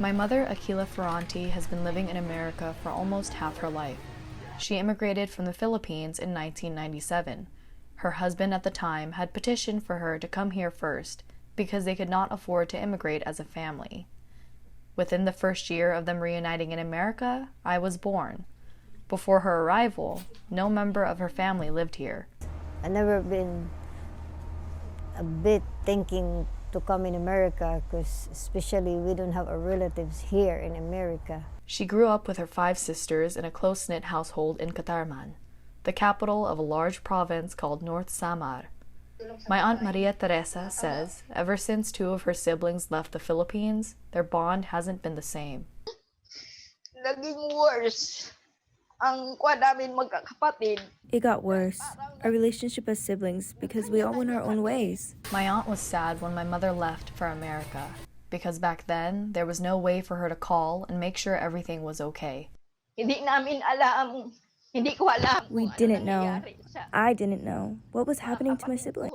My mother, Aquila Ferranti, has been living in America for almost half her life. She immigrated from the Philippines in 1997. Her husband at the time had petitioned for her to come here first because they could not afford to immigrate as a family. Within the first year of them reuniting in America, I was born. Before her arrival, no member of her family lived here. I never been a bit thinking to come in America because especially we don't have our relatives here in America. She grew up with her 5 sisters in a close-knit household in Catarman, the capital of a large province called North Samar. My Aunt Maria Teresa says ever since 2 of her siblings left the Philippines, their bond hasn't been the same. Naging worse ang namin magkakapatid. It got worse, our relationship as siblings, because we all went our own ways. My aunt was sad when my mother left for America, because back then there was no way for her to call and make sure everything was okay. Hindi namin alam. Hindi ko alam. We didn't know. I didn't know what was happening to my sibling.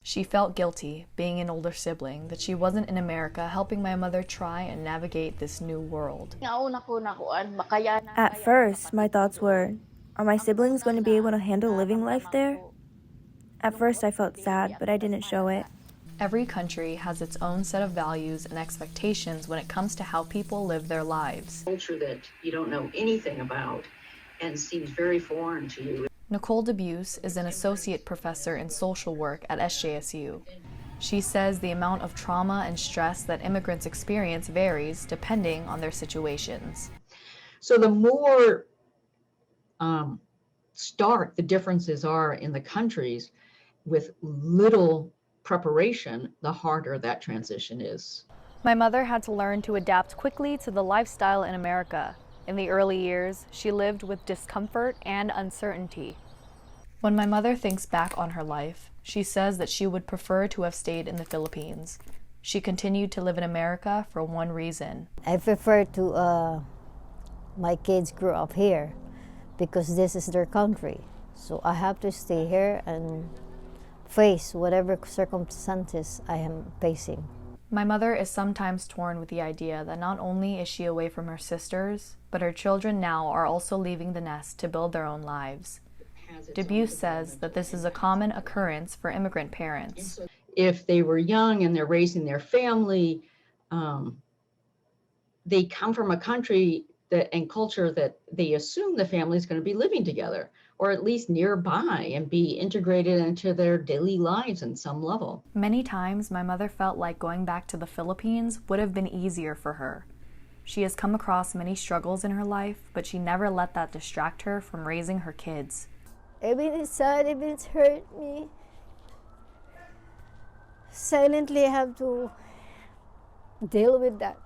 She felt guilty, being an older sibling, that she wasn't in America helping my mother try and navigate this new world. At first, my thoughts were, are my siblings going to be able to handle living life there? At first, I felt sad, but I didn't show it. Every country has its own set of values and expectations when it comes to how people live their lives. Culture that you don't know anything about and seems very foreign to you. Nicole Debuse is an associate professor in social work at SJSU. She says the amount of trauma and stress that immigrants experience varies depending on their situations. So the more stark the differences are in the countries with little preparation, the harder that transition is. My mother had to learn to adapt quickly to the lifestyle in America. In the early years, she lived with discomfort and uncertainty. When my mother thinks back on her life, she says that she would prefer to have stayed in the Philippines. She continued to live in America for one reason. I prefer to my kids grew up here because this is their country. So I have to stay here and face whatever circumstances I am facing. My mother is sometimes torn with the idea that not only is she away from her sisters, but her children now are also leaving the nest to build their own lives. Debuse says that this is a common occurrence for immigrant parents. If they were young and they're raising their family, they come from a country and culture that they assume the family is going to be living together, or at least nearby, and be integrated into their daily lives in some level. Many times, my mother felt like going back to the Philippines would have been easier for her. She has come across many struggles in her life, but she never let that distract her from raising her kids. Even it's sad, even it's hurt me, silently I have to deal with that.